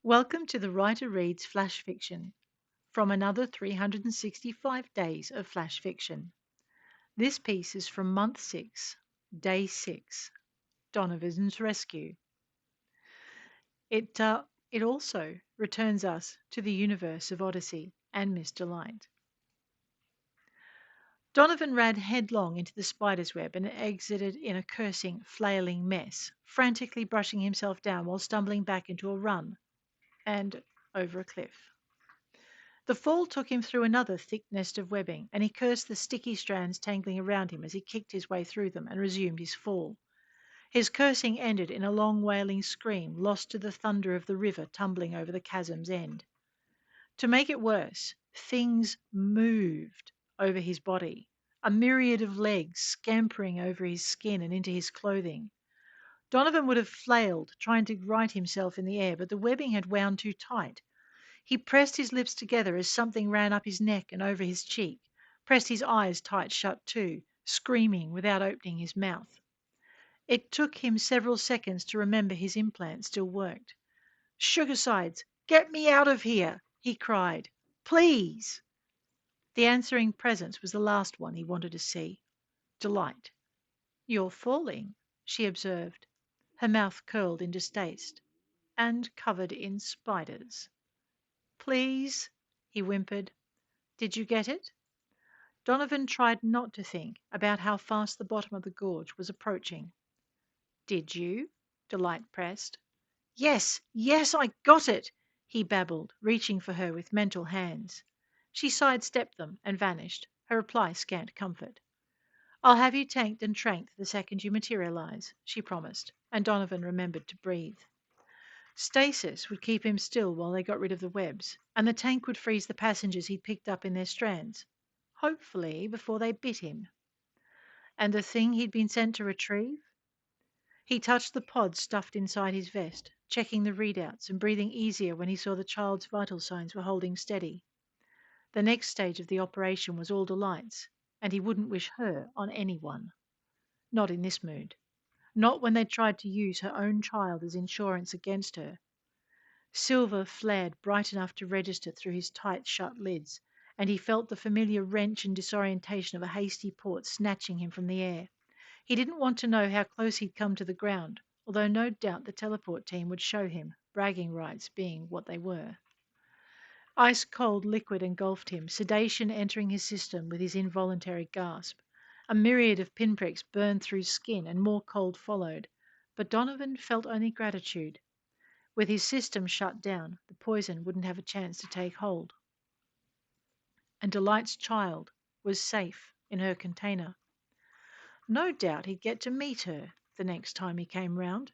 Welcome to the Writer Reads Flash Fiction from another 365 days of flash fiction. This piece is from month 6, day 6, Donovan's Rescue. It also returns us to the universe of Odyssey and Miss Delight. Donovan ran headlong into the spider's web and exited in a cursing, flailing mess, frantically brushing himself down while stumbling back into a run and over a cliff. The fall took him through another thick nest of webbing, and he cursed the sticky strands tangling around him as he kicked his way through them and resumed his fall. His cursing ended in a long wailing scream, lost to the thunder of the river tumbling over the chasm's end. To make it worse, things moved over his body, a myriad of legs scampering over his skin and into his clothing. Donovan would have flailed, trying to right himself in the air, but the webbing had wound too tight. He pressed his lips together as something ran up his neck and over his cheek, pressed his eyes tight shut too, screaming without opening his mouth. It took him several seconds to remember his implant still worked. "Sugarsides, get me out of here!" he cried. "Please!" The answering presence was the last one he wanted to see. Delight. "You're falling," she observed, her mouth curled in distaste, "and covered in spiders." "Please," he whimpered. "Did you get it?" Donovan tried not to think about how fast the bottom of the gorge was approaching. "Did you?" Delight pressed. "Yes, yes, I got it," he babbled, reaching for her with mental hands. She sidestepped them and vanished, her reply scant comfort. "I'll have you tanked and tranked the second you materialize," she promised, and Donovan remembered to breathe. Stasis would keep him still while they got rid of the webs, and the tank would freeze the passengers he'd picked up in their strands, hopefully before they bit him. And the thing he'd been sent to retrieve? He touched the pod stuffed inside his vest, checking the readouts and breathing easier when he saw the child's vital signs were holding steady. The next stage of the operation was all Delight's, and he wouldn't wish her on anyone. Not in this mood. Not when they tried to use her own child as insurance against her. Silver flared bright enough to register through his tight shut lids, and he felt the familiar wrench and disorientation of a hasty port snatching him from the air. He didn't want to know how close he'd come to the ground, although no doubt the teleport team would show him, bragging rights being what they were. Ice cold liquid engulfed him, sedation entering his system with his involuntary gasp. A myriad of pinpricks burned through skin, and more cold followed, but Donovan felt only gratitude. With his system shut down, the poison wouldn't have a chance to take hold. And Delight's child was safe in her container. No doubt he'd get to meet her the next time he came round.